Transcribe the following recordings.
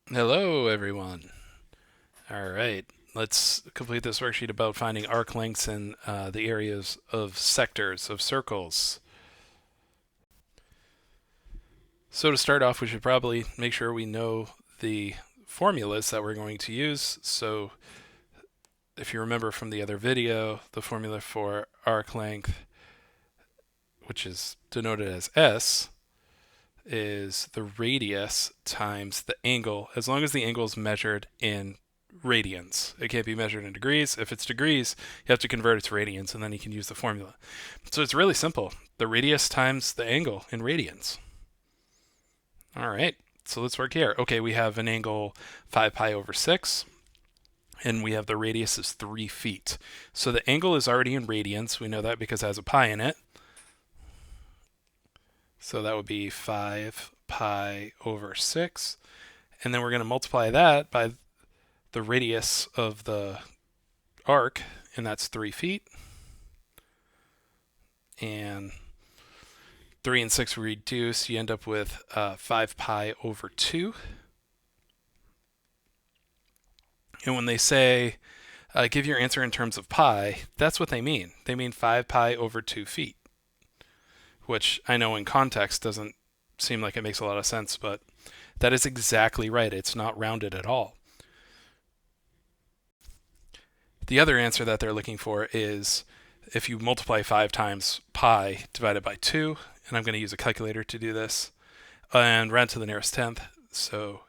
Hello, everyone. All right, let's complete this worksheet about finding arc lengths in the areas of sectors of circles. So to start off, we should probably make sure we know the formulas that we're going to use. So if you remember from the other video, the formula for arc length, which is denoted as S, is the radius times the angle, as long as the angle is measured in radians. It can't be measured in degrees. If it's degrees, you have to convert it to radians, and then you can use the formula. So it's really simple. The radius times the angle in radians. All right, so let's work here. Okay, we have an angle 5 pi over 6, and we have the radius is 3 feet. So the angle is already in radians. We know that because it has a pi in it. So that would be 5 pi over 6. And then we're going to multiply that by the radius of the arc, and that's 3 feet. And 3 and 6 reduce, you end up with 5 pi over 2. And when they say give your answer in terms of pi, that's what they mean. They mean 5 pi over 2 feet, which I know in context doesn't seem like it makes a lot of sense, but that is exactly right. It's not rounded at all. The other answer that they're looking for is if you multiply 5 times pi divided by 2, and I'm going to use a calculator to do this, and round to the nearest tenth. So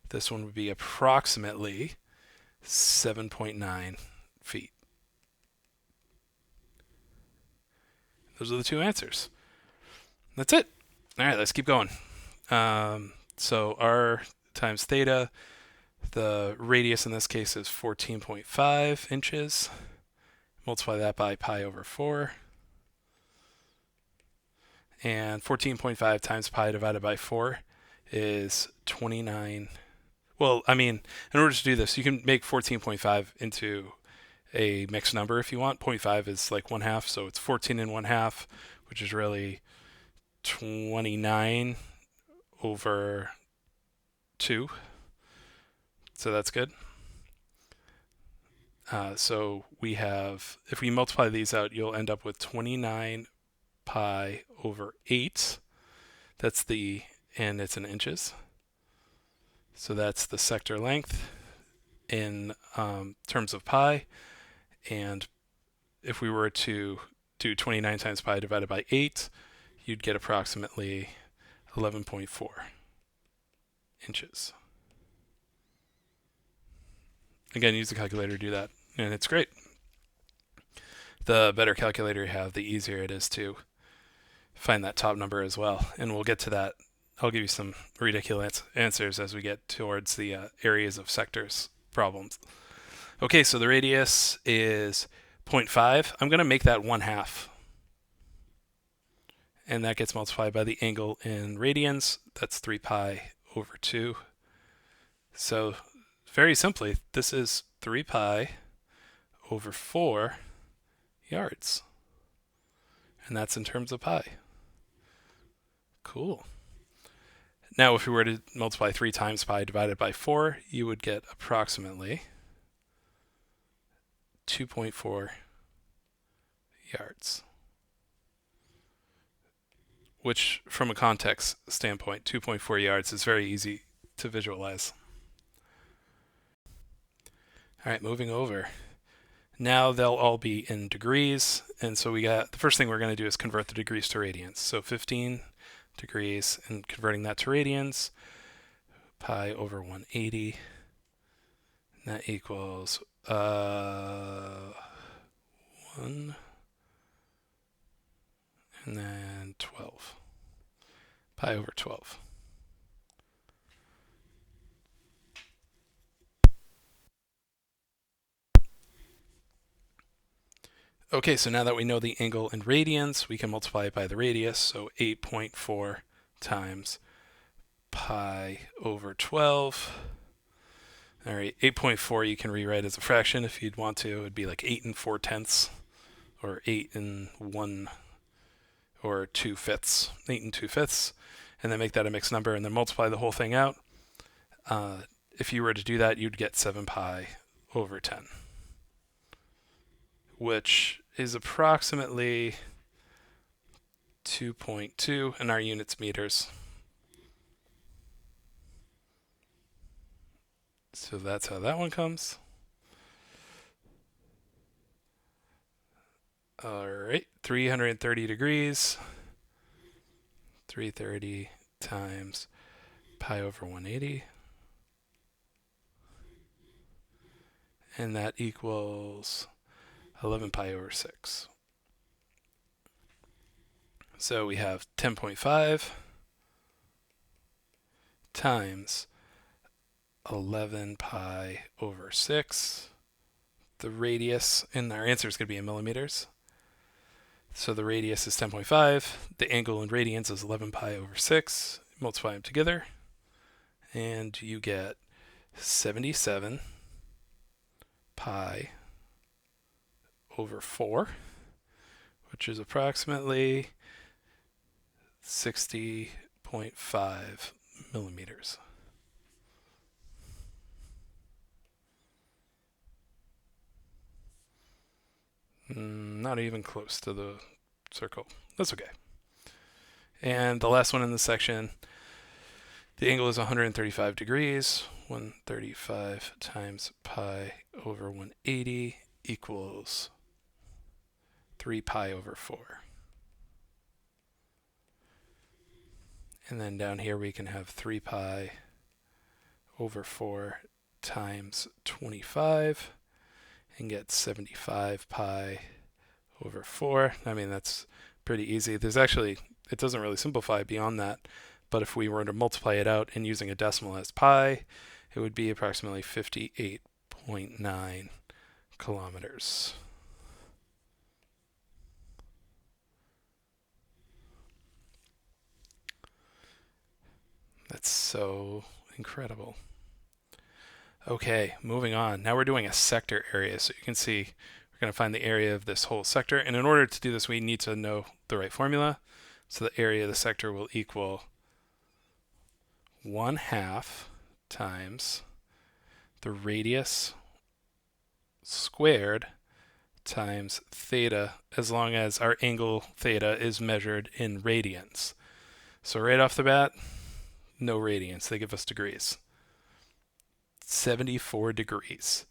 this one would be approximately 7.9 feet. Those are the two answers. That's it. All right, let's keep going. So r times theta, the radius in this case is 14.5 inches. Multiply that by pi over 4. And 14.5 times pi divided by 4 is 29. Well, I mean, in order to do this, you can make 14.5 into a mixed number if you want. 0.5 is like 1/2, so it's 14 and 1/2, which is really 29 over 2. So that's good. So we have, if we multiply these out, you'll end up with 29 pi over 8. That's the, and it's in inches. So that's the sector length in terms of pi. And if we were to do 29 times pi divided by 8, you'd get approximately 11.4 inches. Again, use the calculator to do that, and it's great. The better calculator you have, the easier it is to find that top number as well. And we'll get to that. I'll give you some ridiculous answers as we get towards the areas of sectors problems. Okay, so the radius is 0.5. I'm going to make that 1/2. And that gets multiplied by the angle in radians. That's 3 pi over 2. So very simply, this is 3 pi over 4 yards. And that's in terms of pi. Cool. Now, if we were to multiply 3 times pi divided by 4, you would get approximately 2.4 yards. Which, from a context standpoint, 2.4 yards is very easy to visualize. All right, moving over. Now they'll all be in degrees, and so we got, the first thing we're going to do is convert the degrees to radians. So 15 degrees, and converting that to radians, pi over 180, and that equals 1, and then 12, pi over 12. Okay, so now that we know the angle in radians, we can multiply it by the radius, so 8.4 times pi over 12. All right, 8.4 you can rewrite as a fraction if you'd want to. It would be like 8 and 4/10, or 8 and 1 or 2/5, 8 and 2/5, and then make that a mixed number and then multiply the whole thing out. if you were to do that, you'd get 7 pi over 10, which is approximately 2.2, and our units meters. So that's how that one comes. All right, 330 degrees, 330 times pi over 180. And that equals 11 pi over 6. So we have 10.5 times 11 pi over 6. The radius, and our answer is going to be in millimeters. So the radius is 10.5. The angle in radians is 11 pi over 6. Multiply them together, and you get 77 pi over 4, which is approximately 60.5 millimeters. Not even close to the circle. That's okay. And the last one in this section, the angle is 135 degrees. 135 times pi over 180 equals 3 pi over 4. And then down here we can have 3 pi over 4 times 25 and get 75 pi over 4. I mean, that's pretty easy. There's actually, it doesn't really simplify beyond that, but if we were to multiply it out and using a decimal as pi, it would be approximately 58.9 kilometers. That's so incredible. Okay, moving on. Now we're doing a sector area. So you can see we're going to find the area of this whole sector. And in order to do this, we need to know the right formula. So the area of the sector will equal 1/2 times the radius squared times theta, as long as our angle theta is measured in radians. So right off the bat, no radians. They give us degrees. 74 degrees.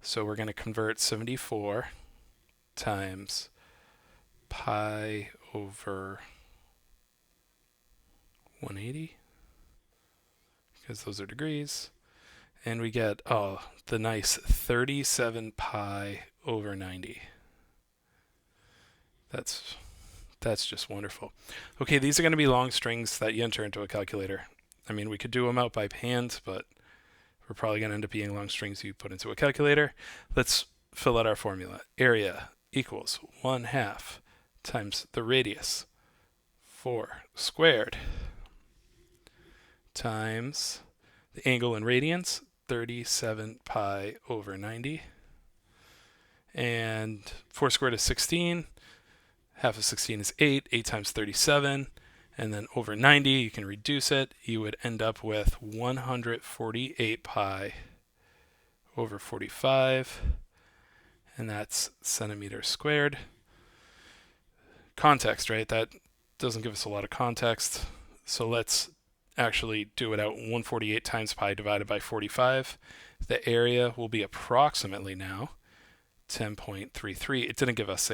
So we're going to convert 74 times pi over 180, because those are degrees. And we get, the nice 37 pi over 90. That's just wonderful. Okay, these are going to be long strings that you enter into a calculator. I mean, we could do them out by hand, but we're probably going to end up being long strings you put into a calculator. Let's fill out our formula. Area equals 1/2 times the radius 4 squared times the angle in radians, 37 pi over 90. And 4 squared is 16. Half of 16 is 8. 8 times 37. And then over 90, you can reduce it. You would end up with 148 pi over 45. And that's centimeters squared. Context, right? That doesn't give us a lot of context. So let's actually do it out. 148 times pi divided by 45. The area will be approximately now 10.33. It didn't give us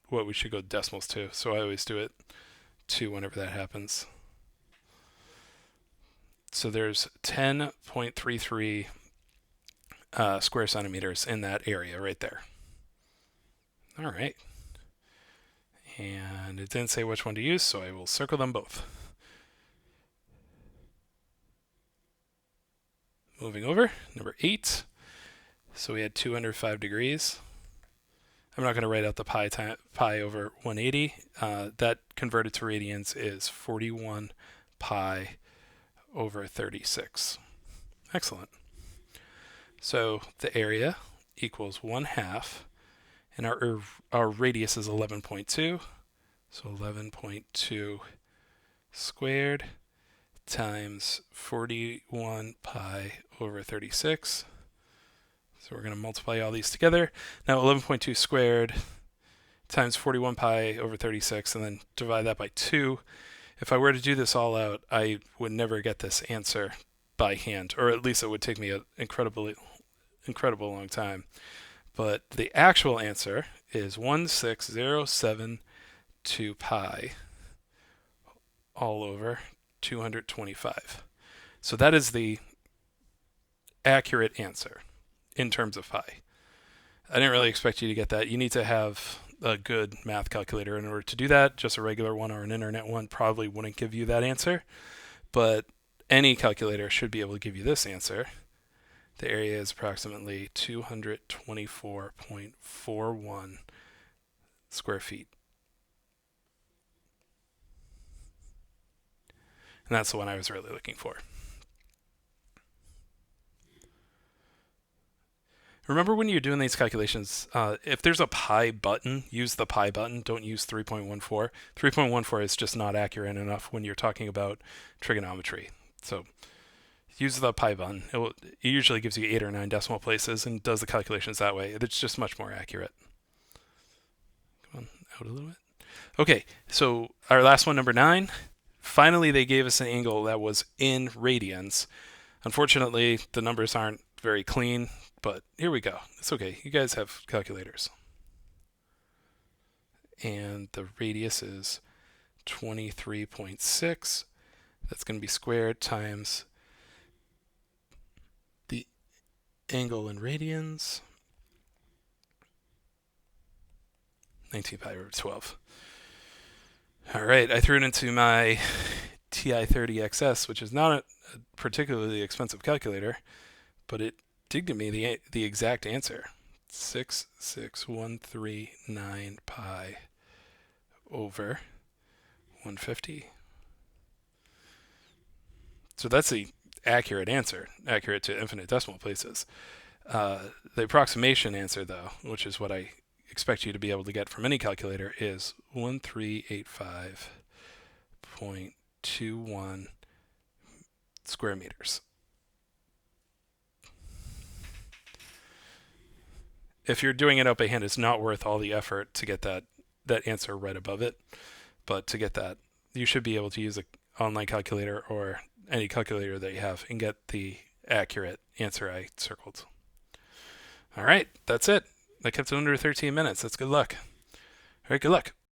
what we should go decimals to, so I always do it 2 whenever that happens. So there's 10.33 square centimeters in that area right there. All right. And it didn't say which one to use, so I will circle them both. Moving over, number 8. So we had 205 degrees. I'm not going to write out the pi over 180. That converted to radians is 41 pi over 36. Excellent. So the area equals 1/2, and our radius is 11.2. So 11.2 squared times 41 pi over 36. So we're going to multiply all these together. Now 11.2 squared times 41 pi over 36, and then divide that by 2. If I were to do this all out, I would never get this answer by hand, or at least it would take me an incredible long time. But the actual answer is 16072 pi all over 225. So that is the accurate answer in terms of pi. I didn't really expect you to get that. You need to have a good math calculator in order to do that. Just a regular one or an internet one probably wouldn't give you that answer, but any calculator should be able to give you this answer. The area is approximately 224.41 square feet. And that's the one I was really looking for. Remember when you're doing these calculations, if there's a pi button, use the pi button. Don't use 3.14. 3.14 is just not accurate enough when you're talking about trigonometry. So use the pi button. It usually gives you 8 or 9 decimal places and does the calculations that way. It's just much more accurate. Come on, out a little bit. Okay, so our last one, number 9. Finally, they gave us an angle that was in radians. Unfortunately, the numbers aren't very clean, but here we go. It's okay. You guys have calculators. And the radius is 23.6. That's going to be squared times the angle in radians. 19 pi over 12. All right, I threw it into my TI-30XS, which is not a particularly expensive calculator, but it did give me the exact answer. 66139 pi over 150. So that's the accurate answer, accurate to infinite decimal places. The approximation answer, though, which is what I expect you to be able to get from any calculator, is 1385.21 square meters. If you're doing it out by hand, it's not worth all the effort to get that answer right above it. But to get that, you should be able to use an online calculator or any calculator that you have and get the accurate answer I circled. All right, that's it. I kept it under 13 minutes. That's good luck. All right, good luck.